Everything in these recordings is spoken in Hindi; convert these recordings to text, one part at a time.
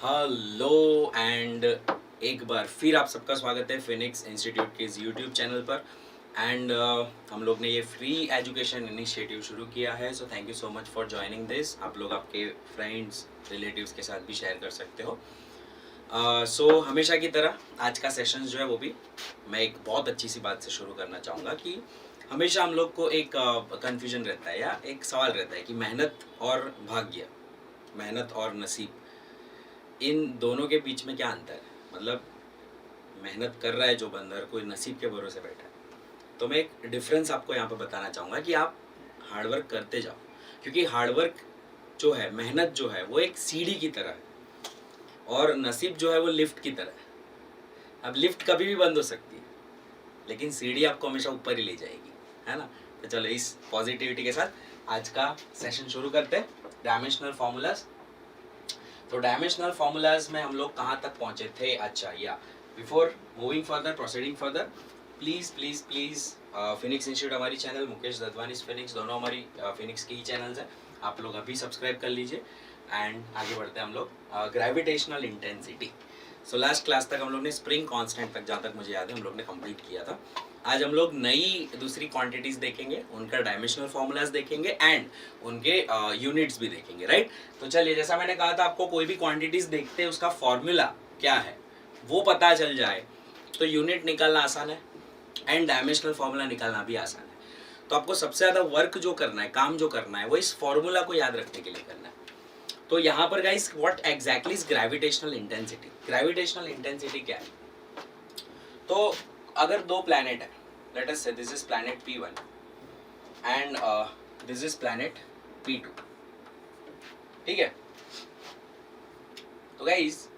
हेलो एंड एक बार फिर आप सबका स्वागत है फिनिक्स इंस्टीट्यूट के इस यूट्यूब चैनल पर। एंड हम लोग ने ये फ्री एजुकेशन इनिशिएटिव शुरू किया है, so thank you so much for joining this. आप लोग आपके फ्रेंड्स रिलेटिव्स के साथ भी शेयर कर सकते हो। सो हमेशा की तरह आज का सेशन जो है वो भी मैं एक बहुत अच्छी सी बात से शुरू करना चाहूँगा कि हमेशा हम लोग को एक कन्फ्यूजन रहता है या एक सवाल रहता है कि मेहनत और भाग्य, मेहनत और नसीब, इन दोनों के बीच में क्या अंतर है। मतलब मेहनत कर रहा है जो बंदर, कोई नसीब के भरोसे बैठा है। तो मैं एक डिफरेंस आपको यहाँ पे बताना चाहूँगा कि आप हार्डवर्क करते जाओ, क्योंकि हार्डवर्क जो है, मेहनत जो है, वो एक सीढ़ी की तरह है और नसीब जो है वो लिफ्ट की तरह है। अब लिफ्ट कभी भी बंद हो सकती है, लेकिन सीढ़ी आपको हमेशा ऊपर ही ले जाएगी, है ना। तो चलो इस पॉजिटिविटी के साथ आज का सेशन शुरू करते हैं। Dimensional formulas. तो डायमेंशनल फॉर्मूलाज में हम लोग कहाँ तक पहुँचे थे। अच्छा, या before moving further, proceeding further, please please please Phoenix institute हमारी चैनल, मुकेश ददवानीस फिनिक्स, दोनों हमारी फिनिक्स की ही चैनल्स हैं। आप लोग अभी सब्सक्राइब कर लीजिए एंड आगे बढ़ते हैं हम लोग। Gravitational intensity. So last class तक हम लोग ने स्प्रिंग कांस्टेंट तक, जहाँ तक मुझे याद है, हम लोग ने कंप्लीट किया था। आज हम लोग नई दूसरी क्वांटिटीज देखेंगे, उनका डायमेंशनल फॉर्मूलाज देखेंगे एंड उनके यूनिट्स भी देखेंगे, राइट। तो चलिए, जैसा मैंने कहा था, आपको कोई भी क्वांटिटीज देखते हैं उसका फॉर्मूला क्या है वो पता चल जाए तो यूनिट निकालना आसान है एंड डायमेंशनल फॉर्मूला निकालना भी आसान है। तो आपको सबसे ज़्यादा वर्क जो करना है, काम जो करना है, वो इस फॉर्मूला को याद रखने के लिए करना है। तो यहाँ पर guys, what exactly is gravitational intensity. Gravitational intensity क्या है? तो अगर दो प्लैनेट है, लेट अस से this is planet P1 and this is planet P2, ठीक है। तो गाइस,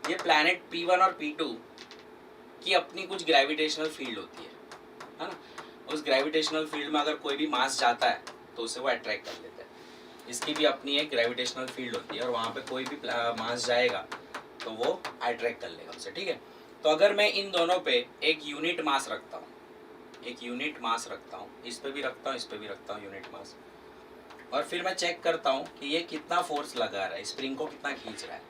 ये प्लैनेट P1 और P2 की अपनी कुछ ग्रेविटेशनल फील्ड होती है ना। उस ग्रेविटेशनल फील्ड में अगर कोई भी मास जाता है तो उसे वो अट्रैक्ट कर लेता है। इसकी भी अपनी एक ग्रेविटेशनल फील्ड होती है और वहाँ पे कोई भी मास जाएगा तो वो अट्रैक्ट कर लेगा उसे, ठीक है। तो अगर मैं इन दोनों पे एक यूनिट मास रखता हूँ, एक यूनिट मास रखता हूँ, इस पे भी रखता हूँ, इस पे भी रखता हूँ यूनिट मास, और फिर मैं चेक करता हूँ कि ये कितना फोर्स लगा रहा है, स्प्रिंग को कितना खींच रहा है,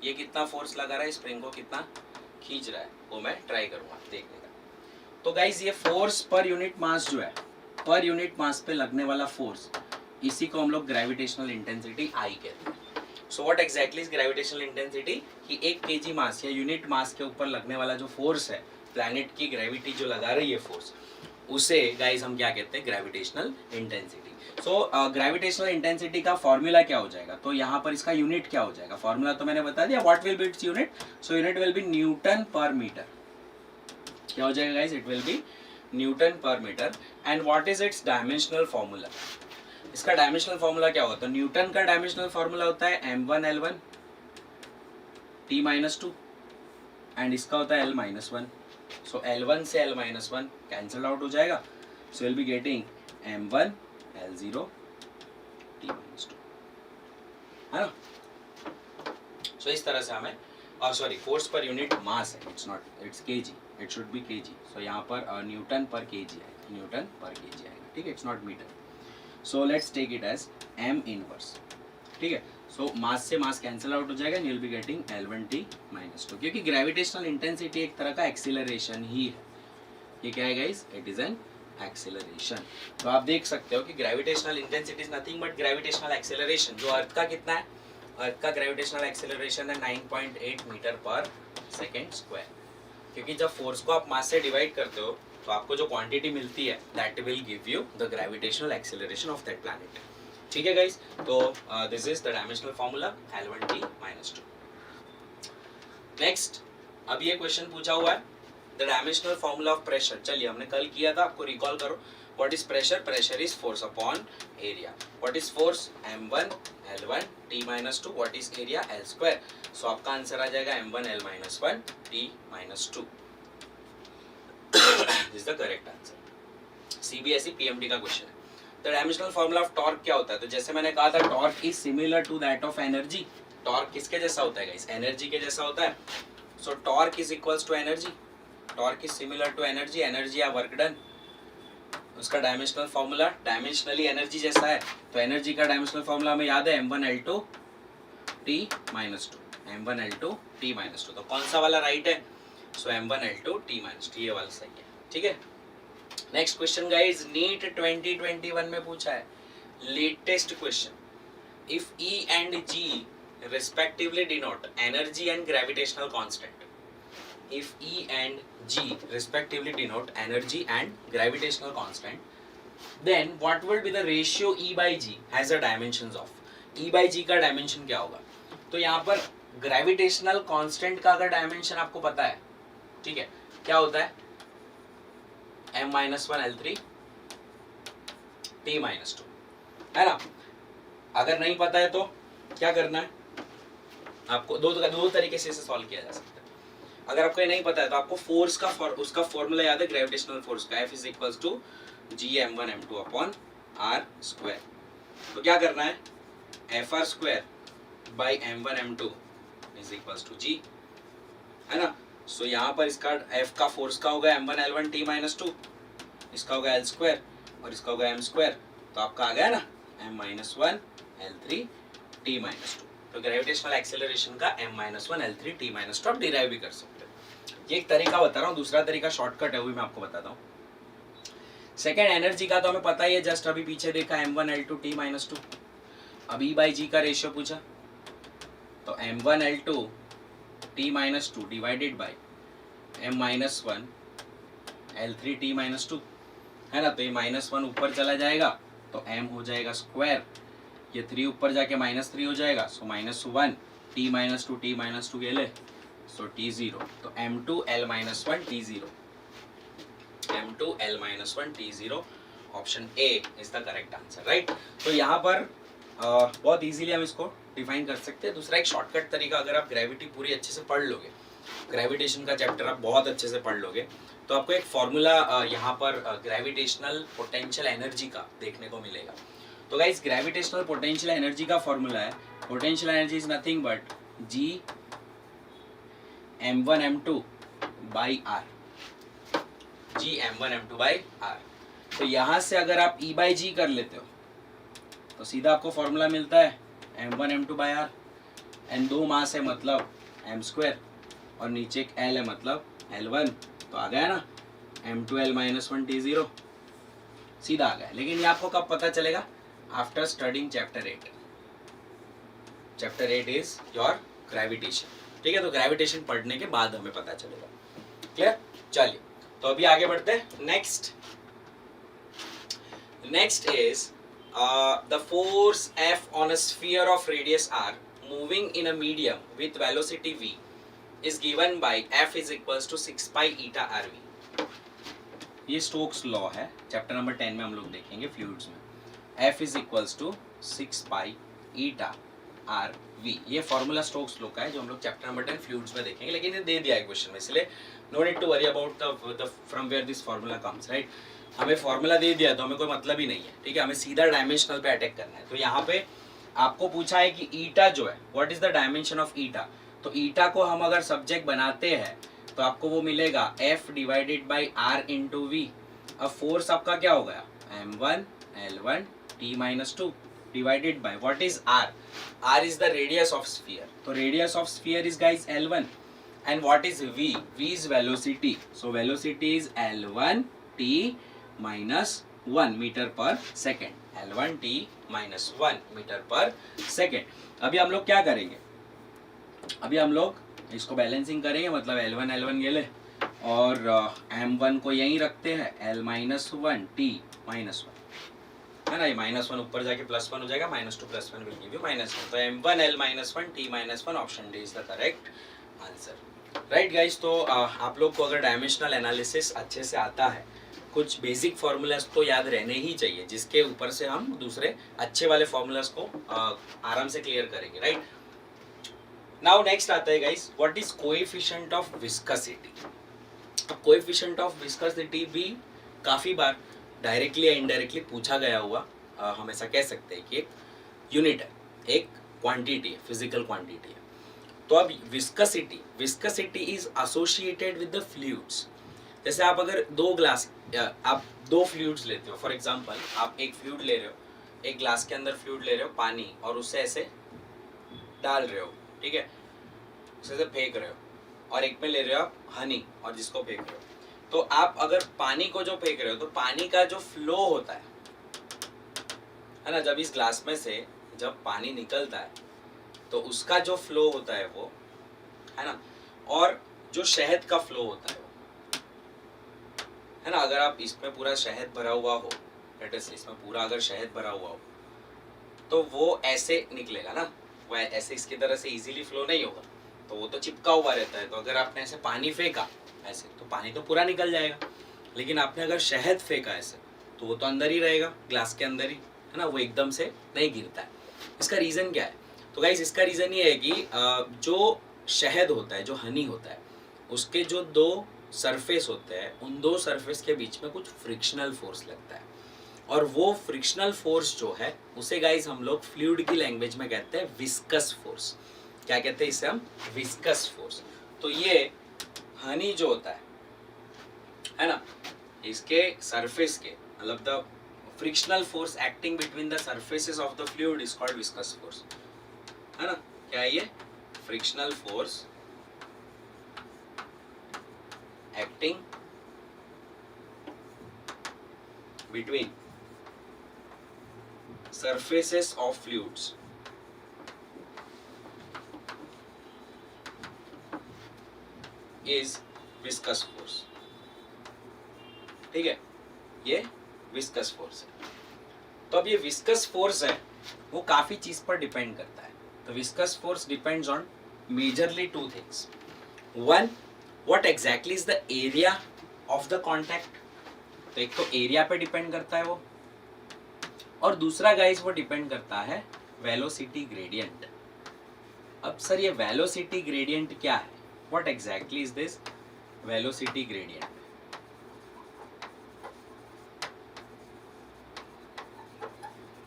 ये कितना फोर्स लगा रहा है, स्प्रिंग को कितना खींच रहा है, वो मैं ट्राई करूँगा देखने का। तो गाइज, ये फोर्स पर यूनिट मास जो है, पर यूनिट मास पे लगने वाला फोर्स, इसी को हम लोग ग्रेविटेशनल इंटेंसिटी आई कहते हैं। So what exactly is gravitational intensity? कि एक केजी मास या यूनिट मास के ऊपर लगने वाला जो फोर्स है, प्लैनेट की ग्रेविटी जो लगा रही है फोर्स, उसे गाइज हम क्या कहते हैं? Gravitational intensity. So gravitational intensity का फॉर्मूला क्या हो जाएगा? तो यहाँ पर इसका यूनिट क्या हो जाएगा? फॉर्मूला तो मैंने बता दिया, what will be its unit. So unit will be newton per metre. क्या हो जाएगा guys? It will be newton per metre. And what is its dimensional formula? इसका डायमेंशनल फॉर्मूला क्या होता है? न्यूटन का डायमेंशनल फॉर्मूला होता है m1L1 T-2 एंड इसका होता है L-1। सो L1 से L-1 कैंसल आउट हो जाएगा। So will be getting m1 L0 T-2, है ना। सो इस तरह से हमें, sorry, force per unit mass है, it's not, it's kg, it should be kg. So यहाँ पर न्यूटन पर केजी आएगा, न्यूटन पर केजी आएगा, ठीक है, it's not metre. So let's take it as m inverse, ठीक है। सो मास से मास कैंसिल आउट हो जाएगा, you will be getting L1T-2, क्योंकि ग्रेविटेशनल इंटेंसिटी एक तरह का एक्सीलरेशन ही है। ये क्या है guys? It is an acceleration. तो आप देख सकते हो कि gravitational intensity is nothing but gravitational acceleration. जो अर्थ का कितना है? अर्थ का ग्रेविटेशनल एक्सीलरेशन है 9.8 मीटर पर सेकेंड स्क्वायर। क्योंकि जब फोर्स को आप मास से डिवाइड करते हो तो आपको जो क्वांटिटी मिलती है, that will give you the gravitational acceleration of that planet, ठीक है गाइस। तो this is the dimensional formula L1T-2। Next, अब ये क्वेश्चन पूछा हुआ है, the dimensional formula of pressure. चलिए, हमने कल किया था, आपको रिकॉल करो। What is pressure? Pressure is force upon area. What is force? m1 L1 T-2। What is area? L²। सो आपका आंसर आ जाएगा m1 L-1 T-2। This is the correct answer. CBSE PMT का क्वेश्चन है। The dimensional formula of torque क्या होता है? तो जैसे मैंने कहा था, torque is similar to that of energy. Torque किसके जैसा होता है गाइस? एनर्जी के जैसा होता है। So torque is equals to energy. Torque is similar to energy, energy या वर्क डन। उसका डायमेंशनल फॉर्मूला डायमेंशनली एनर्जी जैसा है, तो एनर्जी का डायमेंशनल फॉर्मूला हमें याद है, m1L2T-2। M1L2 T-2। तो कौन सा वाला राइट है? सो M1L2 T-2, ये वाला सही है, ठीक है। नेक्स्ट क्वेश्चन गाइज, नीट 2021 में पूछा है, latest question, if E and G respectively denote energy and gravitational constant, if E and G respectively denote energy and gravitational constant, then what will be the ratio E by G has a dimensions of, E by G का डायमेंशन क्या होगा? तो यहाँ पर ग्रेविटेशनल कांस्टेंट का अगर डायमेंशन आपको पता है, ठीक है, क्या होता है? M-1L3 T-2, है ना। अगर नहीं पता है तो क्या करना है आपको? दो तरीके से इसे सॉल्व किया जा सकता है। अगर आपको ये नहीं पता है तो आपको फोर्स का उसका फॉर्मूला याद है, ग्रेविटेशनल फोर्स का, F = Gm1m2/r²। तो क्या करना है? Fr²/m1m2 = G, है ना। सो यहाँ पर इसका F का फोर्स का होगा M1L1 T-2, इसका होगा L² और इसका होगा M²। तो आपका आ गया ना M-1L3 T-2। तो ग्रेविटेशनल एक्सेलरेशन का M-1L3 T-2 आप डिराइव भी कर सकते हैं। ये एक तरीका बता रहा हूँ, दूसरा तरीका शॉर्टकट है, वो भी मैं आपको बताता हूँ। सेकेंड, एनर्जी का तो हमें पता ही है, जस्ट अभी पीछे देखा M1L2 T-2। अब E by G का रेशियो पूछा, तो M1L2 T-2 divided by M-1L3 T-2, है ना। तो ये -1 ऊपर चला जाएगा तो M हो जाएगा स्क्वायर, ये 3 ऊपर जाके -3 हो जाएगा, सो -1 T-2 T-2 ये ले, सो T0। तो M2L-1 T0, M2L-1 T0, option A is the correct answer, right. तो यहाँ पर बहुत इजीली हम इसको डिफाइन कर सकते हैं। दूसरा एक शॉर्टकट तरीका, अगर आप ग्रेविटी पूरी अच्छे से पढ़ लोगे, ग्रेविटेशन का चैप्टर आप बहुत अच्छे से पढ़ लोगे, तो आपको एक फॉर्मूला यहाँ पर ग्रेविटेशनल पोटेंशियल एनर्जी का देखने को मिलेगा। तो गाइस, ग्रेविटेशनल पोटेंशियल एनर्जी का फॉर्मूला है, potential energy is nothing but G M1M2/r, G M1M2/r। तो यहाँ से अगर आप E by G कर लेते हो तो सीधा आपको फॉर्मूला मिलता है M1M2/r, एंड 2 मास है मतलब M² और नीचे एक L है मतलब L1, तो आ गया ना M2L-1 T0, सीधा आ गया। लेकिन ये आपको कब पता चलेगा? After studying chapter 8। Chapter 8 is your gravitation, ठीक है। तो ग्रेविटेशन पढ़ने के बाद हमें पता चलेगा, क्लियर। चलिए, तो अभी आगे बढ़ते हैं। Next is the force F on a sphere of radius r moving in a medium with velocity v is given by F = 6 pi eta rv। ये स्टोक्स लॉ है, चैप्टर नंबर 10 में हम लोग देखेंगे फ्लूइड्स में। F = 6 pi eta rv, ये फॉर्मूला स्टोक्स लॉ का है जो हम लोग चैप्टर नंबर 10 फ्लूइड्स में देखेंगे। लेकिन ये दे दिया है क्वेश्चन में, इसलिए no need to worry about the from where this formula comes, right. हमें फॉर्मूला दे दिया तो हमें कोई मतलब ही नहीं है, ठीक है। हमें सीधा डायमेंशनल पे अटैक करना है। तो यहाँ पे आपको पूछा है कि ईटा जो है, what is the dimension of eta. तो ईटा को हम अगर सब्जेक्ट बनाते हैं तो आपको वो मिलेगा F divided by R into V। अब फोर्स आपका क्या हो गया? M1L1 T-2 divided by what is R? R is the radius of sphere. तो radius of sphere is guys L1, and what is V? V is velocity, so velocity is L1 T-1 metre per second, L1 T-1 metre per second. अभी हम लोग क्या करेंगे? अभी हम लोग इसको बैलेंसिंग करेंगे, मतलब L1 ये ले और M1 को यहीं रखते हैं, L-1 T-1, है ना। ये -1 ऊपर जाके +1 हो जाएगा, -2 + 1 विल गिव यू -1। तो M1L-1 T-1 option D is the correct answer, right guys. तो आप लोग को अगर डायमेंशनल एनालिसिस अच्छे से आता है, कुछ बेसिक फार्मूलाज तो याद रहने ही चाहिए, जिसके ऊपर से हम दूसरे अच्छे वाले फार्मूलाज को आराम से क्लियर करेंगे, राइट। नाउ नेक्स्ट आता है guys, what is coefficient of viscosity. अब कोएफिशिएंट ऑफ विस्कोसिटी भी काफ़ी बार डायरेक्टली या इनडायरेक्टली पूछा गया हुआ, हम ऐसा कह सकते हैं कि एक यूनिट है, एक क्वांटिटी है, फिजिकल क्वांटिटी है। तो अब viscosity is associated with the fluids. जैसे आप अगर आप दो फ्लूइड्स लेते हो, फॉर एग्जांपल आप एक फ्लूइड ले रहे हो, एक ग्लास के अंदर फ्लूइड ले रहे हो पानी, और उससे ऐसे डाल रहे हो, ठीक है। उसे से फेंक रहे हो, और एक में ले रहे हो आप हनी और जिसको फेंक रहे हो, तो आप अगर पानी को जो फेंक रहे हो तो पानी का जो फ्लो होता है ना, जब इस ग्लास में से जब पानी निकलता है तो उसका जो फ्लो होता है वो है ना, और जो शहद का फ्लो होता है वो है ना, अगर आप इसमें पूरा शहद भरा हुआ हो, इसमें पूरा अगर शहद भरा हुआ हो तो वो ऐसे निकलेगा ना, वो ऐसे इसकी तरह से इजीली फ्लो नहीं होगा, तो वो तो चिपका हुआ रहता है। तो अगर आपने ऐसे पानी फेंका ऐसे तो पानी तो पूरा निकल जाएगा, लेकिन आपने अगर शहद फेंका ऐसे तो वो तो अंदर ही रहेगा, ग्लास के अंदर ही है ना, वो एकदम से नहीं गिरता है। इसका रीज़न क्या है? तो गाइस इसका रीज़न ये है कि जो शहद होता है, जो हनी होता है, उसके जो दो सरफेस होते हैं, उन दो सरफेस के बीच में कुछ फ्रिक्शनल फोर्स लगता है, और वो फ्रिक्शनल फोर्स जो है उसे गाइस हम लोग फ्लूइड की लैंग्वेज में कहते हैं विस्कस फोर्स। क्या कहते हैं इसे हम? Viscous force. तो ये हनी जो होता है ना, इसके सरफेस के मतलब the frictional force acting between the surfaces of the fluid is called viscous force, है ना। क्या है ये? Frictional force acting between surfaces of fluids is viscous force। ठीक है, ये विस्कस फोर्स है। तो अब ये विस्कस फोर्स है वो काफी चीज पर डिपेंड करता है। तो viscous force depends on majorly two things. One, what exactly is the area of the contact, तो एक तो एरिया पे डिपेंड करता है वो, और दूसरा गाइस वो डिपेंड करता है वेलोसिटी ग्रेडियंट। अब सर ये वेलोसिटी ग्रेडियंट क्या है? What exactly is this velocity gradient?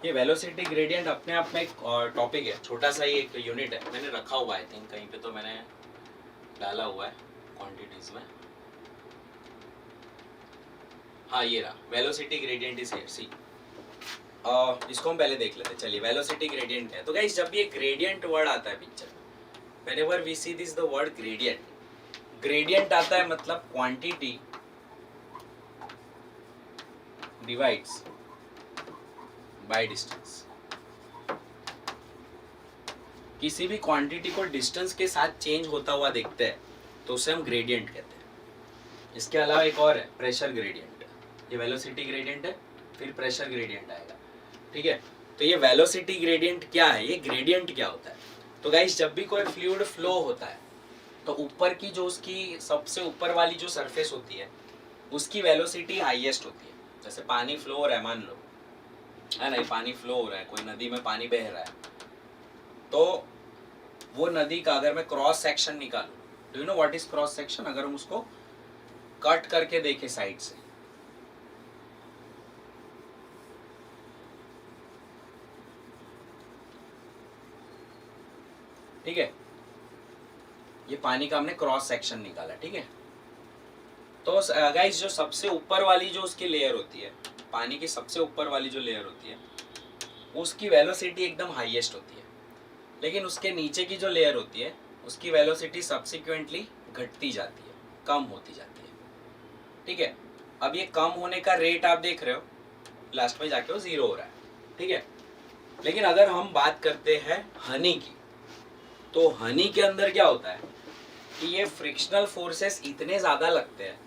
ये वेलोसिटी ग्रेडियंट अपने आप में एक टॉपिक है, छोटा सा ही एक यूनिट है, मैंने रखा हुआ है, आई थिंक कहीं पे तो मैंने डाला हुआ है क्वांटिटीज में। हाँ ये रहा, वेलोसिटी ग्रेडियंट इज हियर, सी। इसको हम पहले देख लेते हैं। चलिए, वेलोसिटी ग्रेडियंट है। तो गाइस जब ये ग्रेडियंट वर्ड आता है पिक्चर में, whenever we see this the word gradient, gradient आता है मतलब क्वांटिटी डिवाइड्स बाय डिस्टेंस। किसी भी क्वांटिटी को डिस्टेंस के साथ चेंज होता हुआ देखते हैं तो उसे हम ग्रेडियंट कहते हैं। इसके अलावा एक और है, प्रेशर ग्रेडियंट। ये वेलोसिटी ग्रेडियंट है, फिर प्रेशर ग्रेडियंट आएगा, ठीक है। तो ये वेलोसिटी ग्रेडियंट क्या है, ये ग्रेडियंट क्या होता है? तो गाइस जब भी कोई फ्लूइड फ्लो होता है तो ऊपर की जो उसकी सबसे ऊपर वाली जो सरफेस होती है उसकी वेलोसिटी हाईएस्ट होती है। जैसे पानी फ्लो हो रहा है, मान लो, है ना, पानी फ्लो हो रहा है, कोई नदी में पानी बह रहा है, तो वो नदी का अगर मैं क्रॉस सेक्शन निकालूं, do you know what is cross section? अगर हम उसको कट करके देखें साइड से, ठीक है, ये पानी का हमने क्रॉस सेक्शन निकाला, ठीक है। तो गाइस जो सबसे ऊपर वाली जो उसकी लेयर होती है, पानी की सबसे ऊपर वाली जो लेयर होती है, उसकी वेलोसिटी एकदम हाईएस्ट होती है, लेकिन उसके नीचे की जो लेयर होती है उसकी वेलोसिटी सब्सिक्वेंटली घटती जाती है, कम होती जाती है, ठीक है। अब ये कम होने का रेट आप देख रहे हो, लास्ट में जाके वो 0 हो रहा है, ठीक है। लेकिन अगर हम बात करते हैं हनी की, तो हनी के अंदर क्या होता है कि ये फ्रिक्शनल फोर्सेस इतने ज्यादा लगते हैं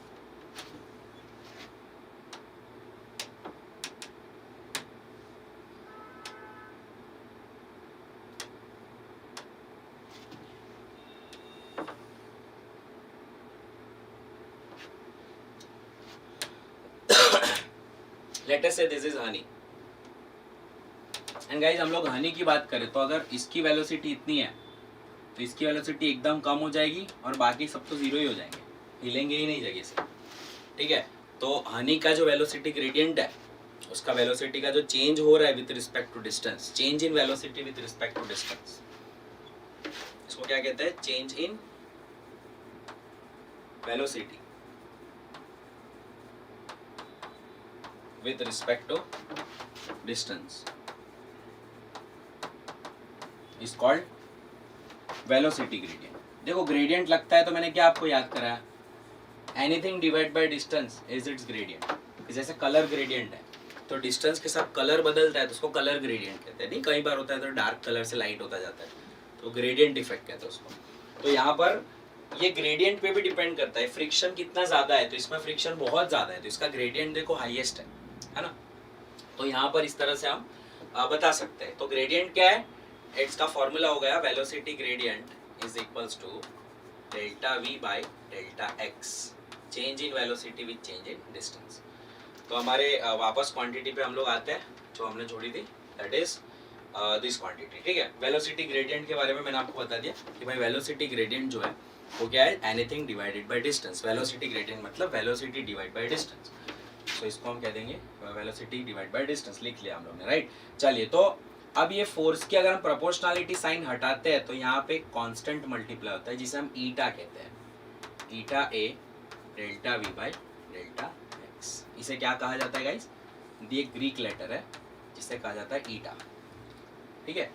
लेट अस से this is Honey, and guys हम लोग हनी की बात करें तो अगर इसकी वेलोसिटी इतनी है तो इसकी वेलोसिटी एकदम कम हो जाएगी और बाकी सब तो 0 ही हो जाएंगे, हिलेंगे ही नहीं जगह से, ठीक है। तो हनी का जो वेलोसिटी ग्रेडियंट है, उसका वेलोसिटी का जो चेंज हो रहा है with respect to distance, change in velocity with respect to distance, इसको क्या कहते हैं? Change in velocity with respect to distance is called velocity gradient। देखो ग्रेडियंट लगता है तो मैंने क्या आपको याद कराया, anything divide by distance is its gradient. जैसे कलर ग्रेडियंट है तो डिस्टेंस के साथ कलर बदलता है तो उसको कलर ग्रेडियंट कहते हैं। नहीं कई बार होता है तो डार्क कलर से लाइट होता जाता है तो ग्रेडियंट इफेक्ट कहते हैं उसको। तो यहाँ पर ये ग्रेडियंट पे भी डिपेंड करता है, फ्रिक्शन कितना ज्यादा है तो इसमें फ्रिक्शन बहुत ज्यादा है तो इसका ग्रेडियंट देखो हाईएस्ट है ना। तो यहाँ पर इस तरह से हम बता सकते हैं। तो ग्रेडियंट क्या है, इसका फॉर्मूला हो गया velocity gradient is equals to delta V by delta X, change in velocity with change in distance. तो हमारे वापस क्वांटिटी पे हम लोग आते हैं जो हमने छोड़ी थी, दैट इज दिस क्वांटिटी। ठीक है, वेलोसिटी ग्रेडियंट के बारे में मैंने आपको बता दिया कि भाई वेलोसिटी ग्रेडियंट जो है वो क्या है, anything divided by distance. Velocity gradient मतलब वेलोसिटी डिवाइड बाय डिस्टेंस। तो इसको हम कह देंगे वेलोसिटी डिवाइड बाय डिस्टेंस, लिख लिया हम लोग ने, राइट। चलिए, तो अब ये फोर्स की अगर हम प्रोपोर्शनलिटी साइन हटाते हैं तो यहाँ पे कांस्टेंट मल्टीप्लाई होता है जिसे हम ईटा कहते हैं, eta A delta V by delta x. इसे क्या कहा जाता है गाइस, ये ग्रीक लेटर है जिसे कहा जाता है ईटा। ठीक है,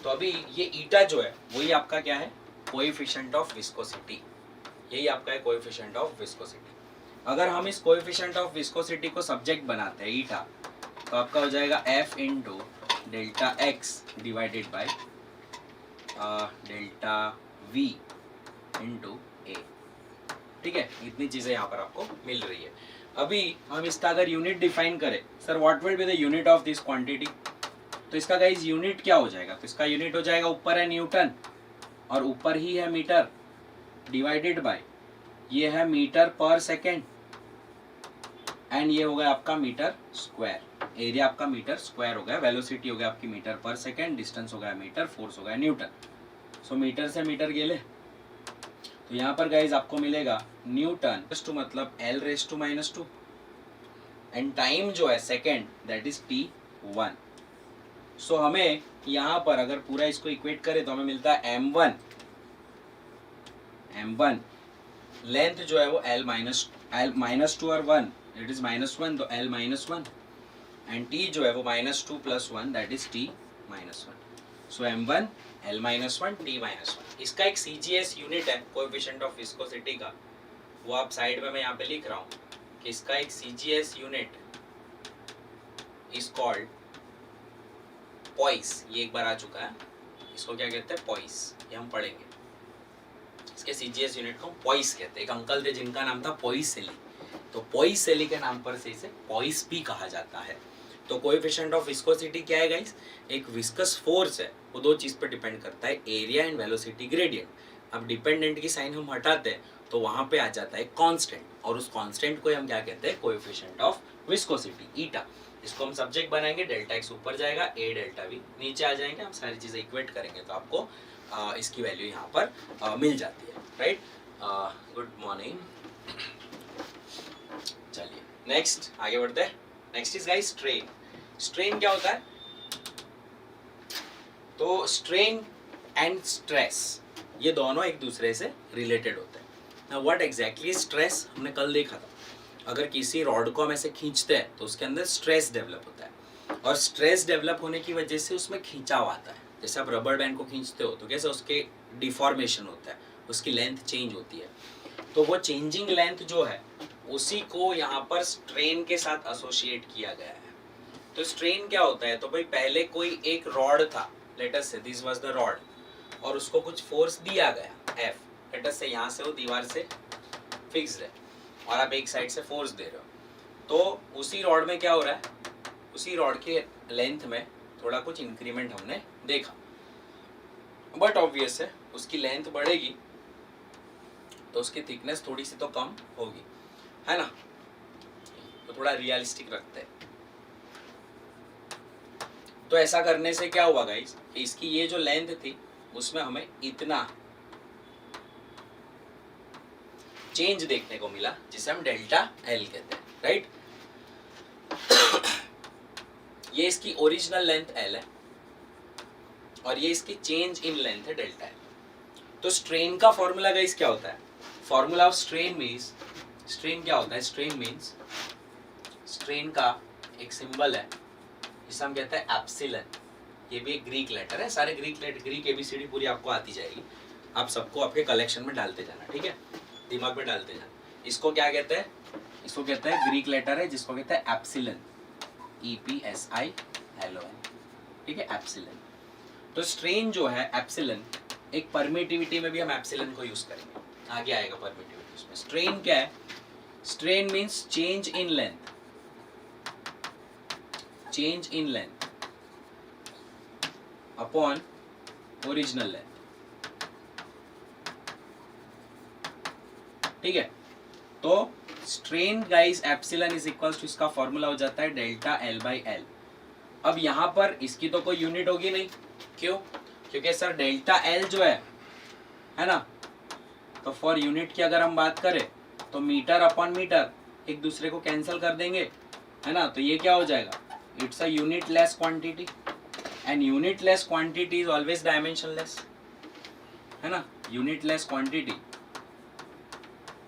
तो अभी ये ईटा जो है वही आपका क्या है, कोएफिशिएंट ऑफ विस्कोसिटी। यही आपका है कोएफिशिएंट ऑफ विस्कोसिटी। अगर हम इस कोएफिशिएंट ऑफ विस्कोसिटी को सब्जेक्ट बनाते हैं ईटा, तो आपका हो जाएगा F into delta x divided by delta V into A. ठीक है, इतनी चीजें यहाँ पर आपको मिल रही है। अभी हम इसका अगर यूनिट डिफाइन करें, sir what will be the unit of this quantity, तो इसका गाइस यूनिट क्या हो जाएगा, तो इसका यूनिट हो जाएगा, ऊपर है न्यूटन और ऊपर ही है मीटर, डिवाइडेड बाय ये है मीटर पर सेकेंड एंड ये हो गया आपका मीटर स्क्वायर। एरिया आपका मीटर स्क्वायर हो गया, वेलोसिटी हो गया आपकी मीटर पर सेकेंड, डिस्टेंस हो गया मीटर, फोर्स हो गया न्यूटन। सो मीटर से मीटर गेले तो यहाँ पर गाइज आपको मिलेगा न्यूटन टू मतलब L raise to -2 and time जो है सेकेंड दैट इज t1। सो हमें यहाँ पर अगर पूरा इसको इक्वेट करें तो हमें मिलता है m1 लेंथ जो है वो L -2 और 1 दैट इज -1 तो L -1 एंड t जो है वो -2 + 1 that is t -1। So m1 L -1 t -1। इसका एक CGS यूनिट है कोएफिशिएंट ऑफ विस्कोसिटी का, वो आप साइड में मैं यहाँ पे लिख रहा हूँ कि इसका एक CGS unit is called poised. ये एक बार आ चुका है, इसको क्या कहते हैं, पॉइस। ये हम पढ़ेंगे, इसके CGS यूनिट को पॉइस कहते हैं। एक अंकल थे जिनका नाम था पॉइसेली, तो पॉइसेली के नाम पर से इसे पॉइस भी कहा जाता है। तो कोएफिशिएंट ऑफ विस्कोसिटी क्या है गाइस, एक विस्कस फोर्स है, वो दो चीज पर डिपेंड करता है, एरिया एंड वेलोसिटी ग्रेडियंट। अब डिपेंडेंट की साइन हम हटाते हैं तो वहां पे आ जाता है कांस्टेंट, और उस कांस्टेंट को हम क्या कहते हैं, कोएफिशिएंट ऑफ विस्कोसिटी ईटा। इसको हम सब्जेक्ट बनाएंगे, डेल्टा एक्स ऊपर जाएगा, ए डेल्टा वी नीचे आ जाएंगे, हम सारी चीजें इक्वेट करेंगे तो आपको इसकी वैल्यू यहाँ पर मिल जाती है, राइट। Good morning. चलिए नेक्स्ट आगे बढ़ते हैं। Next is guys strain. Strain क्या होता है, तो स्ट्रेन एंड स्ट्रेस ये दोनों एक दूसरे से रिलेटेड होते हैं। नाउ व्हाट एग्जैक्टली स्ट्रेस, हमने कल देखा था, अगर किसी रॉड को हम ऐसे खींचते हैं तो उसके अंदर स्ट्रेस डेवलप होता है, और स्ट्रेस डेवलप होने की वजह से उसमें खींचाव आता है। जैसे आप रबर बैंड को खींचते हो तो कैसे उसके डिफॉर्मेशन होता है, उसकी लेंथ चेंज होती है, तो वो चेंजिंग लेंथ जो है उसी को यहाँ पर स्ट्रेन के साथ एसोसिएट किया गया है। तो स्ट्रेन क्या होता है, तो भाई पहले कोई एक रॉड था, लेट अस से दिस वाज द रॉड, और उसको कुछ फोर्स दिया गया F, लेट अस से यहाँ से वो दीवार से फिक्स्ड है और आप एक साइड से फोर्स दे रहे हो, तो उसी रॉड में क्या हो रहा है, उसी रॉड के लेंथ में थोड़ा कुछ इंक्रीमेंट हमने देखा। बट ऑब्वियस है उसकी लेंथ बढ़ेगी तो उसकी थिकनेस थोड़ी सी तो कम होगी, है ना। तो थोड़ा रियलिस्टिक रखते हैं। तो ऐसा करने से क्या हुआ गाइस, कि इसकी ये जो लेंथ थी उसमें हमें इतना चेंज देखने को मिला जिसे हम डेल्टा L कहते हैं, राइट। ये इसकी ओरिजिनल लेंथ L है और ये इसकी चेंज इन लेंथ है डेल्टा L। तो स्ट्रेन का फॉर्मूला गाइस क्या होता है, formula of strain means, strain क्या होता है, स्ट्रेन मींस, स्ट्रेन का एक सिंबल है जिसे हम कहते हैं एप्सिलॉन। ये भी एक ग्रीक लेटर है, सारे ग्रीक ABCD पूरी आपको आती जाएगी। आप सबको आपके कलेक्शन में डालते जाना, ठीक है, दिमाग में डालते जाना। इसको क्या कहते हैं, इसको कहते हैं ग्रीक लेटर है जिसको कहते हैं एप्सिलन, EPSILON, ठीक है, एप्सिलन। तो स्ट्रेन जो है एप्सिलन, एक परमिटिविटी में भी हम एप्सिलन को यूज करेंगे, आगे आएगा परमिटिविटी उसमें। स्ट्रेन क्या है, strain means change in length, change in length upon original length, ठीक है। तो strain guys epsilon is equals to, इसका फॉर्मूला हो जाता है डेल्टा L/L। अब यहां पर इसकी तो कोई यूनिट होगी नहीं, क्यों, क्योंकि सर डेल्टा L जो है ना, तो फॉर यूनिट की अगर हम बात करें तो मीटर अपॉन मीटर एक दूसरे को कैंसिल कर देंगे, है ना, तो ये क्या हो जाएगा, it's a unit less quantity, and unit less quantity is always dimensionless, है ना। यूनिट लेस क्वांटिटी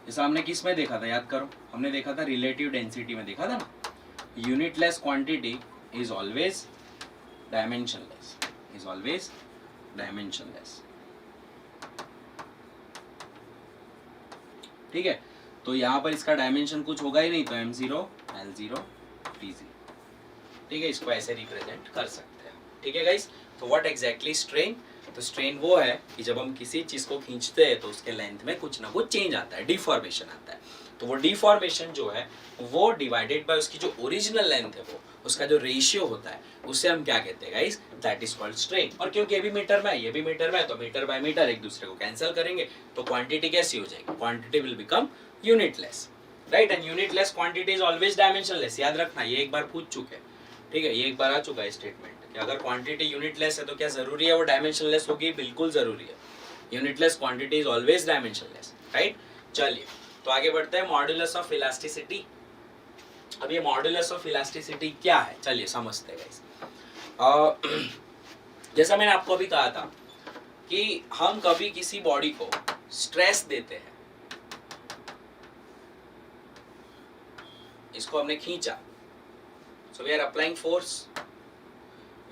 जैसा हमने किस में देखा था, याद करो, हमने देखा था रिलेटिव डेंसिटी में देखा था ना, unit less quantity is always dimensionless, is always dimensionless, ठीक है। तो यहाँ पर इसका डायमेंशन कुछ होगा ही नहीं, तो M0 L0 T0, ठीक है, इसको ऐसे रिप्रेजेंट कर सकते हैं, ठीक है गाइस। तो व्हाट एग्जैक्टली स्ट्रेन, तो स्ट्रेन वो है कि जब हम किसी चीज को खींचते हैं तो उसके लेंथ में कुछ ना कुछ चेंज आता है, डिफॉर्मेशन आता है। तो वो डिफॉर्मेशन जो है वो डिवाइडेड बाय उसकी जो ओरिजिनल लेंथ है, वो उसका जो रेशियो होता है, उससे हम क्या कहते हैं guys, that is called strain. और क्योंकि ये भी मीटर में है, ये भी मीटर में है, तो मीटर बाय मीटर एक दूसरे को कैंसिल करेंगे, तो क्वांटिटी कैसी हो जाएगी, quantity will become unitless, right. And unitless quantity is always dimensionless, याद रखना, ये एक बार पूछ चुके हैं, ठीक है, ये एक बार आ चुका है स्टेटमेंट कि अगर क्वांटिटी यूनिटलेस है तो क्या जरूरी है वो डायमेंशनलेस होगी, बिल्कुल जरूरी है, unitless quantity is always dimensionless, right. चलिए तो आगे बढ़ते हैं, मॉड्यूलस ऑफ इलास्टिसिटी। अब ये मॉड्यूलस ऑफ इलास्टिसिटी क्या है, चलिए समझते हैं गाइस। जैसा मैंने आपको अभी कहा था कि हम कभी किसी बॉडी को स्ट्रेस देते हैं, इसको हमने खींचा, so we are applying force,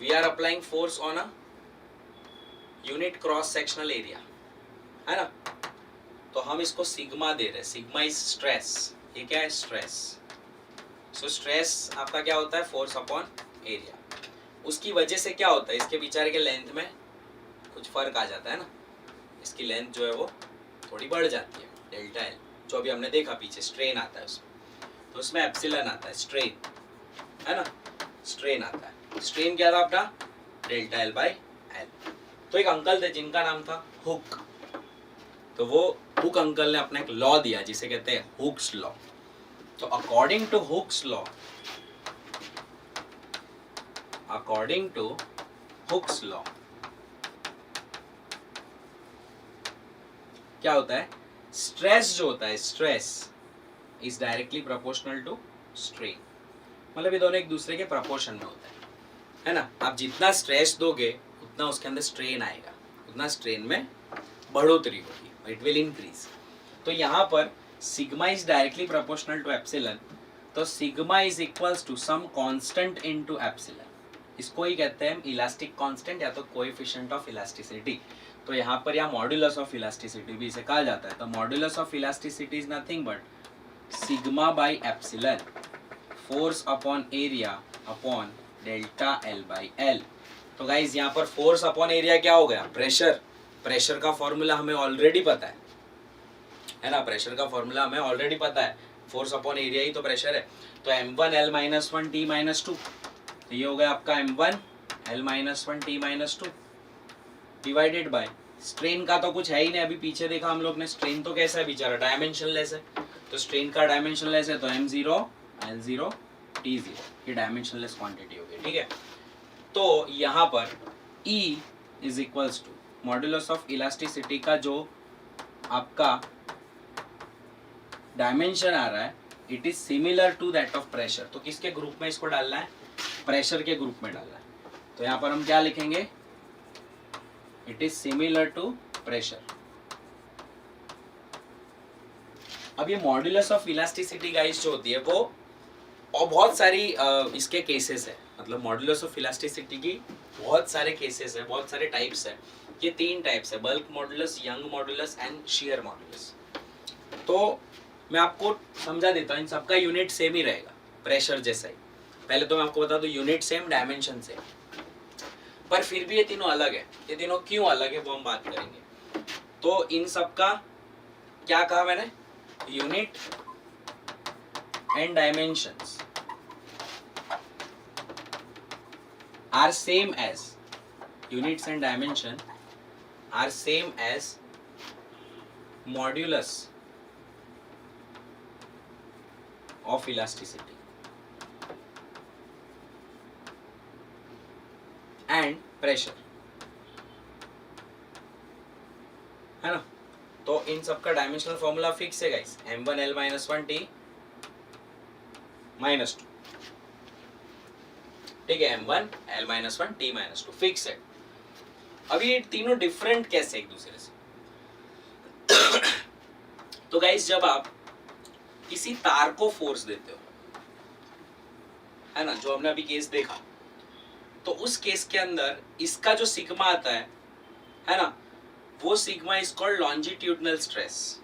we are applying force on a unit cross sectional area, है ना। तो हम इसको सिग्मा दे रहे हैं, सिग्मा इज स्ट्रेस, ये क्या है, स्ट्रेस। सो स्ट्रेस आपका क्या होता है, फोर्स अपॉन एरिया। उसकी वजह से क्या होता है, इसके बेचारे के लेंथ में कुछ फर्क आ जाता है ना, इसकी लेंथ जो है वो थोड़ी बढ़ जाती है, डेल्टा एल, जो अभी हमने देखा पीछे स्ट्रेन आता है उसमें, तो उसमें एप्सिलन आता है, स्ट्रेन, है ना, स्ट्रेन आता है। स्ट्रेन क्या था अपना, डेल्टा L/L। तो एक अंकल थे जिनका नाम था हुक, तो वो हुक अंकल ने अपना एक लॉ दिया जिसे कहते हैं हुक्स लॉ। तो according to Hooke's law, according to Hooke's law क्या होता है, स्ट्रेस जो होता है, stress is directly proportional to strain, मतलब ये दोनों एक दूसरे के प्रोपोर्शन में होता है ना। आप जितना स्ट्रेस दोगे उतना उसके अंदर स्ट्रेन आएगा, उतना स्ट्रेन में बढ़ोतरी होगी, इट विल इंक्रीज। तो यहाँ पर sigma is directly proportional to epsilon, तो sigma is equals to some constant into epsilon, इसको ही कहते हैं इलास्टिक कांस्टेंट या तो कोएफिशिएंट ऑफ इलास्टिसिटी। तो यहाँ पर या मॉड्यूलस ऑफ इलास्टिसिटी भी इसे कहा जाता है। तो modulus of elasticity is nothing but sigma by epsilon, force upon area upon delta L/L। तो गाइज यहाँ पर फोर्स अपॉन एरिया क्या हो गया, प्रेशर। प्रेशर का फॉर्मूला हमें ऑलरेडी पता है ना, प्रेशर का फॉर्मूला हमें ऑलरेडी पता है, फोर्स अपॉन एरिया ही तो प्रेशर है। तो m1 L-1 T-2, तो ये हो गया आपका m1 L-1 T-2 divided by strain का तो कुछ है ही नहीं, अभी पीछे देखा हम लोग ने, स्ट्रेन तो कैसा है बेचारा, डायमेंशनलेस है, तो स्ट्रेन का डायमेंशनलेस है, तो m0 L0 T0 ये डायमेंशनलेस क्वांटिटी हो गई, ठीक है। तो यहाँ पर E is equals to modulus of elasticity का जो आपका डायमेंशन आ रहा है, it is similar to that of pressure. तो किसके ग्रुप में इसको डालना है, प्रेशर के ग्रुप में डालना है। तो यहाँ पर हम क्या लिखेंगे, it is similar to pressure. अब ये मॉड्यूलस ऑफ इलास्टिसिटी गाइस जो होती है वो, और बहुत सारी इसके केसेस है, मतलब मॉड्यूलस ऑफ इलास्टिसिटी की बहुत सारे केसेस है, बहुत सारे टाइप्स है। ये 3 टाइप्स है, bulk modulus, young modulus and shear modulus. तो मैं आपको समझा देता हूँ, इन सबका यूनिट सेम ही रहेगा, प्रेशर जैसा ही। पहले तो मैं आपको बता दूं यूनिट सेम, डायमेंशन सेम, पर फिर भी ये तीनों अलग है। ये तीनों क्यों अलग है वो हम बात करेंगे। तो इन सबका क्या कहा मैंने, unit and dimensions are same as, units and dimension are same as modulus of elasticity and pressure, है ना। तो इन सबका डायमेंशनल फॉर्मूला फिक्स है गाइस, m1l-1t -2, ठीक है, m1l-1t-2 फिक्स है। अभी ये तीनों डिफरेंट कैसे एक दूसरे से तो गाइस जब आप किसी तार को फोर्स देते हो, है ना, जो हमने अभी केस देखा, तो उस केस के अंदर इसका जो सिग्मा आता है ना, वो sigma is called longitudinal stress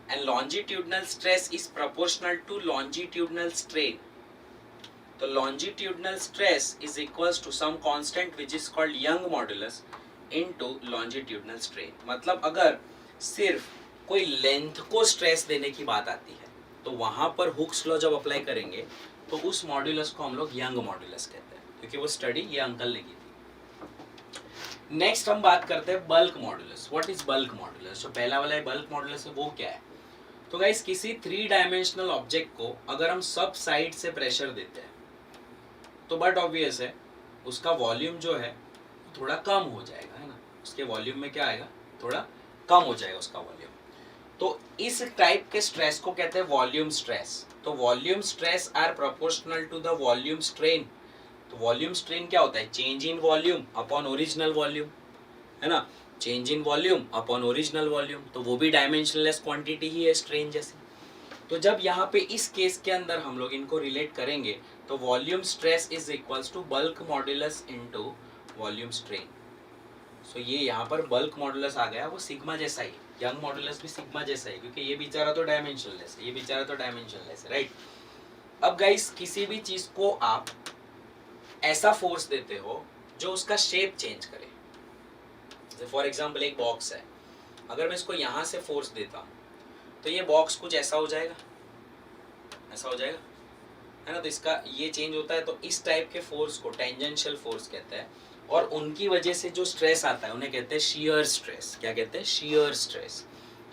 and longitudinal stress is proportional to longitudinal strain. तो longitudinal stress is equals to some constant which is called Young modulus into longitudinal strain. मतलब अगर सिर्फ कोई लेंथ को स्ट्रेस देने की बात आती है तो वहां पर हुक्स लॉ जब अप्लाई करेंगे तो उस मॉड्यूलस को हम लोग यंग मॉड्यूलस कहते हैं, क्योंकि वो स्टडी ये अंकल ने की थी। नेक्स्ट हम बात करते हैं bulk modulus. What is bulk modulus? जो पहला वाला है बल्क मॉड्यूलस है, वो क्या है? तो गाइस किसी 3 डायमेंशनल ऑब्जेक्ट को अगर हम सब साइड से प्रेशर देते हैं तो बट ऑब्वियस है उसका वॉल्यूम जो है थोड़ा कम हो जाएगा, है ना। उसके वॉल्यूम में क्या आएगा, थोड़ा कम हो जाएगा उसका वॉल्यूम। तो इस टाइप के स्ट्रेस को कहते हैं वॉल्यूम स्ट्रेस। तो volume stress are proportional to the volume strain. तो वॉल्यूम स्ट्रेन क्या होता है, change in volume upon original volume, है ना, change in volume upon original volume. तो वो भी डायमेंशनलेस क्वांटिटी ही है स्ट्रेन जैसी। तो जब यहाँ पे इस केस के अंदर हम लोग इनको रिलेट करेंगे तो volume stress is equals to bulk modulus into volume strain. So ये यहाँ पर बल्क मॉड्यूलस आ गया, वो सिग्मा जैसा ही, यंग मॉड्यूलस भी सिग्मा जैसा ही, क्योंकि ये बेचारा तो डायमेंशनलेस है, ये बेचारा तो डायमेंशनलेस है, राइट। अब गाइस किसी भी चीज को आप ऐसा फोर्स देते हो जो उसका शेप चेंज करे। जैसे फॉर एग्जाम्पल एक बॉक्स है, अगर मैं इसको यहाँ से फोर्स देता हूँ तो ये बॉक्स कुछ ऐसा हो जाएगा, ऐसा हो जाएगा, है ना। तो इसका ये चेंज होता है, तो इस टाइप के फोर्स को टेंजेंशियल फोर्स कहते हैं, और उनकी वजह से जो स्ट्रेस आता है उन्हें कहते हैं शियर स्ट्रेस। क्या कहते हैं, शियर स्ट्रेस,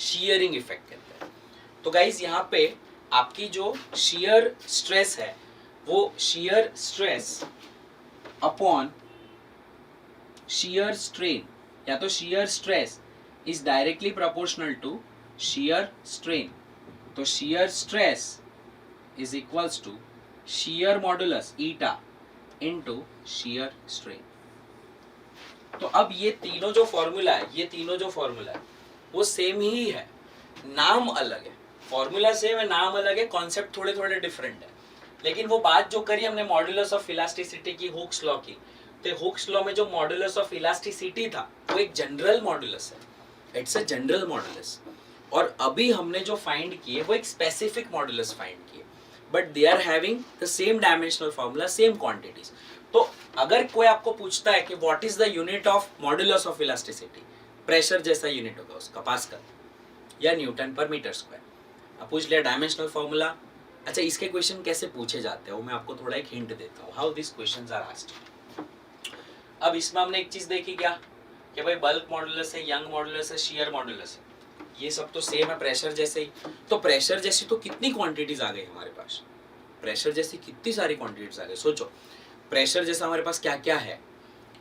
शियरिंग इफेक्ट कहते हैं। तो गाइस यहाँ पे आपकी जो शियर स्ट्रेस है वो shear stress upon shear strain, या तो shear stress is directly proportional to shear strain. तो shear stress is equals to shear modulus eta into shear strain. तो अब ये तीनों जो फॉर्मूला है, ये तीनों जो फॉर्मूला है वो सेम ही है, नाम अलग है। फॉर्मूला सेम है, नाम अलग है, कॉन्सेप्ट थोड़े थोड़े डिफरेंट है। लेकिन वो बात जो करी हमने मॉड्यूलस ऑफ इलास्टिसिटी की, हुक्स लॉ की, तो हुक्स लॉ में जो मॉड्यूलस ऑफ इलास्टिसिटी था वो एक जनरल मॉड्यूलस है, इट्स अ जनरल मॉड्यूलस। और अभी हमने जो फाइंड किए वो एक स्पेसिफिक मॉड्यूलस फाइंड किए, but they are having the same dimensional formula, same quantities. तो अगर कोई आपको पूछता है कि what is the unit of modulus of elasticity, pressure जैसा यूनिट होगा उसका, पास्कल या न्यूटन पर मीटर स्क्वायर। अब पूछ लिया डायमेंशनल फॉर्मूला। अच्छा, इसके क्वेश्चन कैसे पूछे जाते हैं वो मैं आपको थोड़ा एक हिंट देता हूँ, how this questions are asked. अब इसमें हमने एक चीज देखी क्या कि भाई बल्क मॉड्यूलस है, यंग मॉड्यूलस है, शियर मॉड्यूलस है, ये सब तो सेम है प्रेशर जैसे ही। तो प्रेशर जैसी तो कितनी क्वांटिटीज आ गई हमारे पास, प्रेशर जैसी कितनी सारी क्वांटिटीज आ गई। सोचो प्रेशर जैसा हमारे पास क्या क्या है,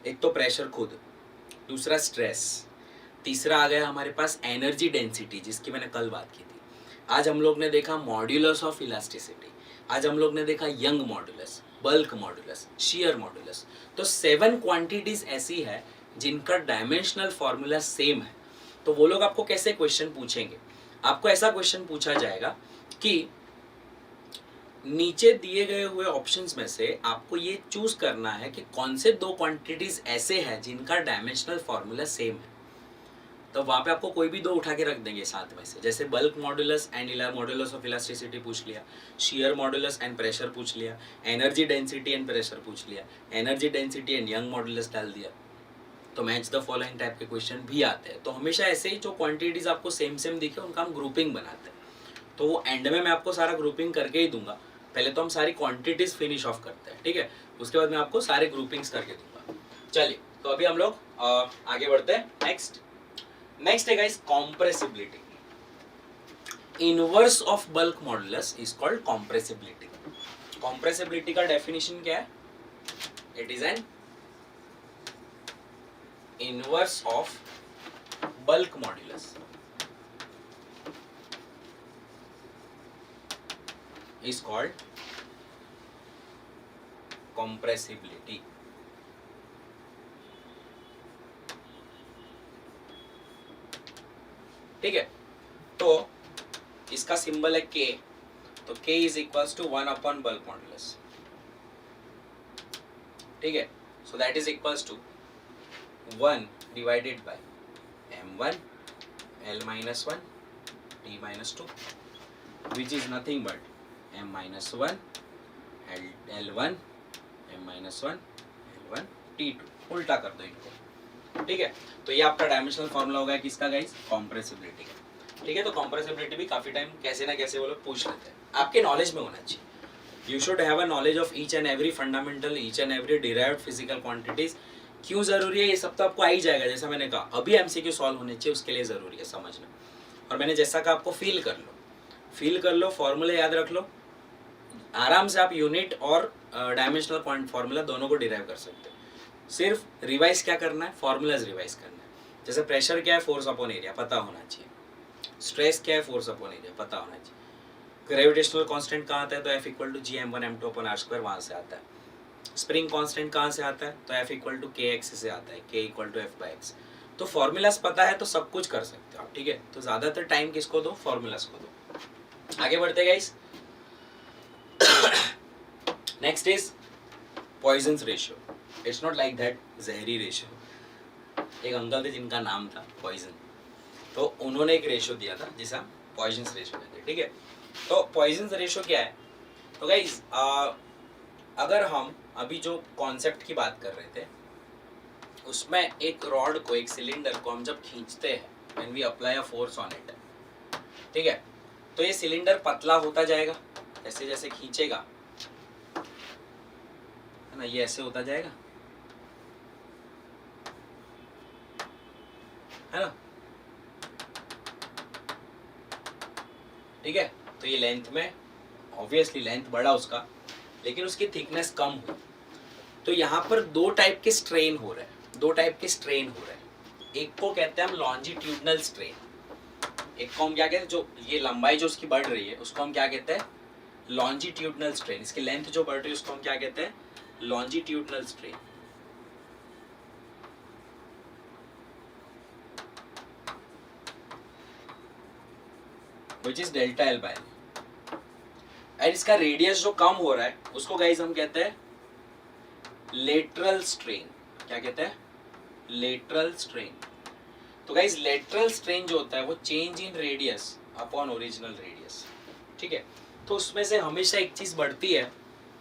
एक तो प्रेशर खुद, दूसरा स्ट्रेस, तीसरा आ गया हमारे पास एनर्जी डेंसिटी जिसकी मैंने कल बात की थी। आज हम लोग ने देखा मॉड्यूलस ऑफ इलास्टिसिटी, आज हम लोग ने देखा young modulus, bulk modulus, shear modulus. तो 7 क्वांटिटीज ऐसी है जिनका डायमेंशनल फॉर्मूला सेम है। तो वो लोग आपको कैसे क्वेश्चन पूछेंगे, आपको ऐसा क्वेश्चन पूछा जाएगा कि नीचे दिए गए हुए ऑप्शंस में से आपको ये चूज करना है कि कौन से दो क्वांटिटीज ऐसे हैं जिनका डायमेंशनल फॉर्मूला सेम है। तो वहां पे आपको कोई भी दो उठा के रख देंगे साथ में से, जैसे bulk modulus and modulus of elasticity पूछ लिया, शियर मॉडुलस एंड प्रेशर पूछ लिया, एनर्जी डेंसिटी एंड प्रेशर पूछ लिया, energy density and young modulus डाल दिया। तो मैच द फॉलोइंग टाइप के क्वेश्चन भी आते हैं। तो हमेशा ऐसे ही जो क्वांटिटीज आपको सेम सेम दिखे उनका हम ग्रुपिंग बनाते हैं। तो वो एंड में मैं आपको सारा ग्रुपिंग करके ही दूंगा। पहले तो हम सारी क्वांटिटीज फिनिश ऑफ करते हैं, ठीक है, उसके बाद मैं आपको सारे ग्रुपिंग्स करके दूंगा। चलिए, तो अभी हम लोग आगे बढ़ते हैं। नेक्स्ट है guys compressibility. Inverse of bulk modulus is called compressibility. Compressibility का डेफिनेशन क्या है? It is an inverse of bulk modulus is called compressibility. ठीक है, तो इसका सिंबल है K, तो K is equals to 1 upon bulk modulus. ठीक है, so that is equals to 1 divided by m1 l minus 1 t minus 2 which is nothing but m minus 1 l1 m minus 1 l1 t2। उल्टा कर दो इनको, ठीक है। तो ये आपका डायमेंशनल फॉर्मूला होगा किसका गाइस? कॉम्प्रेसिबिलिटी का। ठीक है, तो कॉम्प्रेसिबिलिटी भी काफी टाइम कैसे ना कैसे वो लोग पूछ लेते हैं, आपके नॉलेज में होना चाहिए। You should have a knowledge of each and every fundamental, each and every derived physical quantities. क्यों जरूरी है? ये सब तो आपको आ ही जाएगा, जैसा मैंने कहा अभी एमसीक्यू सॉल्व होने चाहिए, उसके लिए जरूरी है समझना। और मैंने जैसा कहा आपको फील कर लो, फॉर्मूले याद रख लो, आराम से आप यूनिट और डायमेंशनल पॉइंट फार्मूला दोनों को डिराइव कर सकते हैं। सिर्फ रिवाइज क्या करना है? फॉर्मूलाज रिवाइज करना है। जैसे प्रेशर क्या है? फोर्स अपॉन एरिया पता होना चाहिए। स्ट्रेस क्या है? फोर्स अपॉन एरिया पता होना चाहिए। ग्रेविटेशनल कांस्टेंट कहाँ आता है? तो F equal to G m1 m2 upon r2 वहाँ से आता है। स्प्रिंग कांस्टेंट कहाँ से आता है? तो F इक्वल टू kx से आता है, k equal to f by x। तो फॉर्मूलाज पता है तो सब कुछ कर सकते हो आप, ठीक है। तो ज्यादातर टाइम किसको दो? फॉर्मूलाज को दो। आगे बढ़ते guys. Next is Poisson's ratio. It's not like that जहरी रेशियो। एक अंकल थे जिनका नाम था पॉइजन, तो उन्होंने एक रेशियो दिया था जिसे हम पॉइजन्स रेशियो कहते हैं, ठीक है। तो पॉइजन्स रेशियो क्या है? तो गाइस अगर हम अभी जो कॉन्सेप्ट की बात कर रहे थे उसमें एक रॉड को, एक सिलेंडर को हम जब खींचते हैं, when we apply a force on it, ठीक है, तो ये सिलेंडर पतला होता जाएगा जैसे जैसे खींचेगा, है ना, ये ऐसे होता जाएगा, है ना, ठीक है। तो ये लेंथ में ऑब्वियसली लेंथ बढ़ा उसका, लेकिन उसकी थिकनेस कम हुई। तो यहाँ पर दो टाइप के स्ट्रेन हो रहे हैं, एक को कहते हैं हम लॉन्जिट्यूडनल स्ट्रेन, एक को हम क्या कहते हैं, जो ये लंबाई जो उसकी बढ़ रही है उसको हम क्या कहते हैं? Longitudinal strain. इसकी लेंथ जो बढ़ रही है उसको हम क्या कहते हैं? Longitudinal strain. which is delta L by L. और इसका रेडियस जो कम हो रहा है उसको गाइस हम कहते हैं लेटरल स्ट्रेन। क्या कहते हैं? Lateral strain. तो गाइस लेटरल स्ट्रेन जो होता है वो change in radius upon original radius, ठीक है। तो उसमें से हमेशा एक चीज बढ़ती है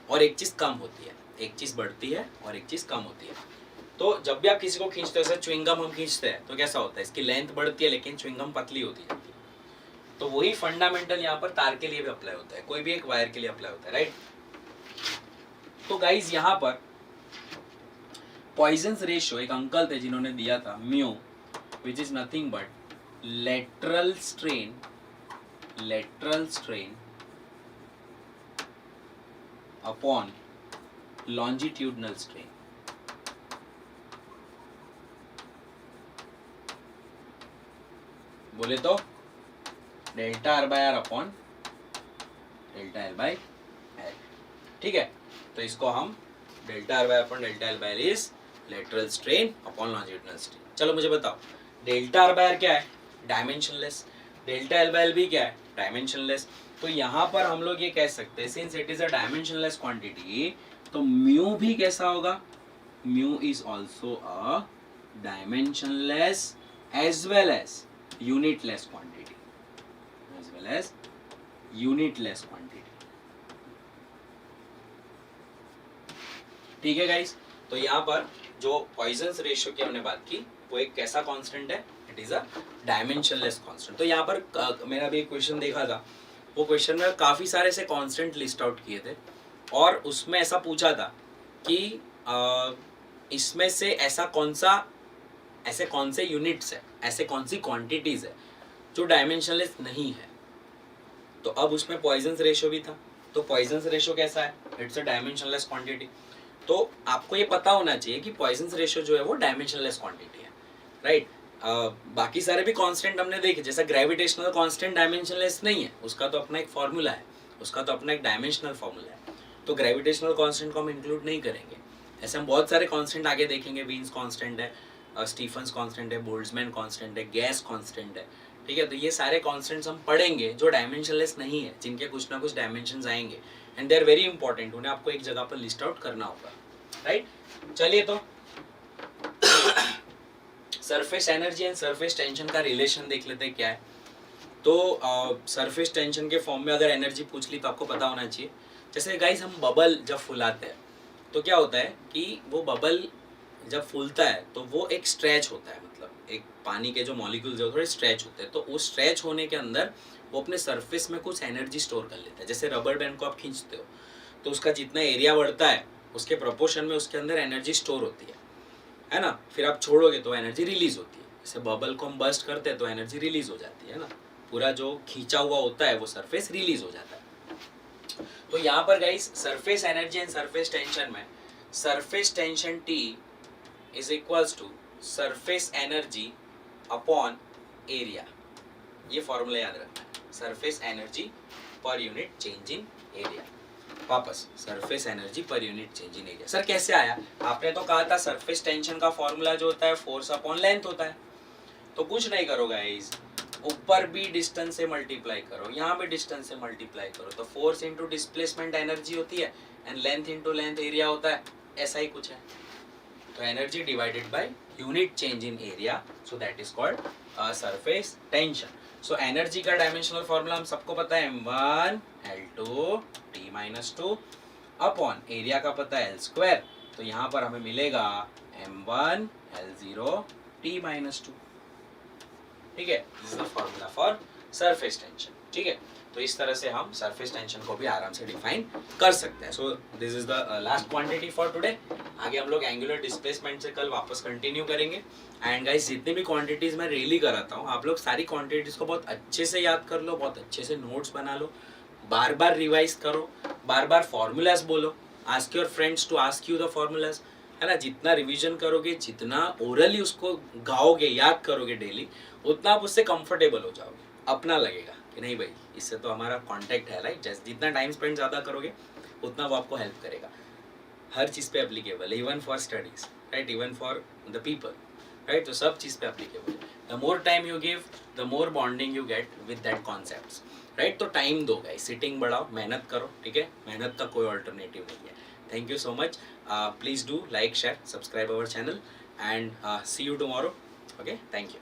और एक चीज कम होती है, एक चीज बढ़ती है और एक चीज कम होती है। तो जब भी आप किसी को खींचते हो, जैसे च्युइंगम हम खींचते हैं तो कैसा होता है? इसकी लेंथ बढ़ती है लेकिन च्युइंगम पतली होती है। तो वही फंडामेंटल यहाँ पर तार के लिए भी अप्लाई होता है, कोई भी एक वायर के लिए अप्लाई होता है, राइट। तो गाइज यहाँ पर पॉइजन्स रेशियो एक अंकल थे जिन्होंने दिया था mu, which is nothing but lateral strain upon longitudinal strain. बोले तो delta R by R upon delta L by L, ठीक है। तो इसको हम delta R by upon delta L by L is lateral strain upon longitudinal strain. चलो मुझे बताओ, डेल्टा आर बाय आर क्या है? Dimensionless. Delta L by L भी क्या है? डायमेंशनलेस। तो यहाँ पर हम लोग ये कह सकते हैं since it is a dimensionless quantity, तो म्यू भी कैसा होगा, mu is also a dimensionless as well as unitless quantity, as well as unitless quantity. ठीक है गाइस, तो यहाँ पर जो पॉइजन्स रेशियो की हमने बात की वो एक कैसा कांस्टेंट है, it is a dimensionless constant. तो यहाँ पर मैंने अभी एक क्वेश्चन देखा था, वो क्वेश्चन में काफी सारे से कांस्टेंट लिस्ट आउट किए थे और उसमें ऐसा पूछा था कि इसमें से ऐसे कौन से यूनिट्स है, ऐसे कौन सी क्वांटिटीज है जो डायमेंशनलेस नहीं है। तो अब उसमें पॉइजन्स रेशियो भी था, तो पॉइजन्स रेशियो कैसा है, इट्स अ डायमेंशनलेस क्वांटिटी। तो आपको ये पता होना चाहिए कि पॉइजन्स रेशियो जो है वो डायमेंशनलेस क्वांटिटी है, राइट। बाकी सारे भी कांस्टेंट हमने देखे, जैसा ग्रेविटेशनल कांस्टेंट डायमेंशनलेस नहीं है, उसका तो अपना एक फॉर्मूला है, उसका तो अपना एक डायमेंशनल फॉर्मूला है, तो ग्रेविटेशनल कांस्टेंट को हम इंक्लूड नहीं करेंगे। ऐसे हम बहुत सारे कांस्टेंट आगे देखेंगे, वीन्स कांस्टेंट है, स्टीफन्स कांस्टेंट है, बोल्ट्जमैन कांस्टेंट है, गैस कांस्टेंट है, ठीक है। तो ये सारे कांस्टेंट्स हम पढ़ेंगे जो डायमेंशनलेस नहीं है, जिनके कुछ ना कुछ डायमेंशंस आएंगे and they are very important, उन्हें आपको एक जगह पर लिस्ट आउट करना होगा, राइट। चलिए, तो surface energy and surface tension का रिलेशन देख लेते हैं क्या है। तो सरफेस टेंशन के फॉर्म में अगर एनर्जी पूछ ली तो आपको पता होना चाहिए, जैसे गाइस हम बबल जब फुलाते हैं तो क्या होता है कि वो बबल जब फूलता है तो वो एक स्ट्रेच होता है, मतलब एक पानी के जो मॉलिक्यूल्स है थोड़े स्ट्रेच होते हैं, तो उस स्ट्रेच होने के अंदर वो अपने सरफेस में कुछ एनर्जी स्टोर कर लेता है। जैसे रबर बैंड को आप खींचते हो तो उसका जितना एरिया बढ़ता है उसके प्रोपोर्शन में उसके अंदर एनर्जी स्टोर होती है ना। फिर आप छोड़ोगे तो एनर्जी रिलीज होती है, जैसे बबल को हम बर्स्ट करते हैं तो एनर्जी रिलीज हो जाती है ना, पूरा जो खींचा हुआ होता है वो सरफेस रिलीज हो जाता है। तो यहाँ पर guys surface energy and surface tension में surface tension T is equals to surface energy upon area, ये फॉर्मूला याद रखना है, surface energy per unit change in area. वापस surface energy per unit change in area. Sir कैसे आया, आपने तो कहा था सरफेस टेंशन का फॉर्मूला जो होता है फोर्स अपॉन लेंथ होता है। तो कुछ नहीं करो गाइस, ऊपर भी डिस्टेंस से मल्टीप्लाई करो, यहाँ भी डिस्टेंस से मल्टीप्लाई करो, तो फोर्स इंटू डिस्प्लेसमेंट एनर्जी होती है and length into length area होता है, ऐसा ही कुछ है। तो energy divided by unit change in area, so that is called surface tension. So energy का डायमेंशनल फॉर्मूला हम सबको पता है, m1 L2 T-2 upon area का पता है L², तो यहाँ पर हमें मिलेगा m1 L0 T-2, ठीक है। This is the formula for surface tension, ठीक है। तो इस तरह से हम सरफेस टेंशन को भी आराम से डिफाइन कर सकते हैं। So this is the last quantity for today. आगे हम लोग एंगुलर डिस्प्लेसमेंट से कल वापस कंटिन्यू करेंगे। एंड गाइस जितनी भी क्वांटिटीज मैं रेली कराता हूँ, आप लोग सारी क्वांटिटीज को बहुत अच्छे से याद कर लो, बहुत अच्छे से नोट्स बना लो, बार बार रिवाइज करो, बार बार फॉर्मूलाज बोलो, ask your friends to ask you the formulas, है ना। जितना रिवीजन करोगे, जितना ओरली उसको गाओगे, याद करोगे डेली, उतना आप उससे कंफर्टेबल हो जाओगे, अपना लगेगा कि नहीं भाई इससे तो हमारा कांटेक्ट है, राइट। जैसे जितना टाइम स्पेंड ज़्यादा करोगे उतना वो आपको हेल्प करेगा, हर चीज़ पे एप्लीकेबल है, even for studies, right, even for the people, right. तो सब चीज़ पे एप्लीकेबल है। The more time you give, the more bonding you get with that concepts, right. तो टाइम दो गाइस, सिटिंग बढ़ाओ, मेहनत करो, ठीक है। मेहनत का कोई ऑल्टरनेटिव नहीं है। Thank you so much. Please do like, share, subscribe our channel and see you tomorrow. Okay, thank you.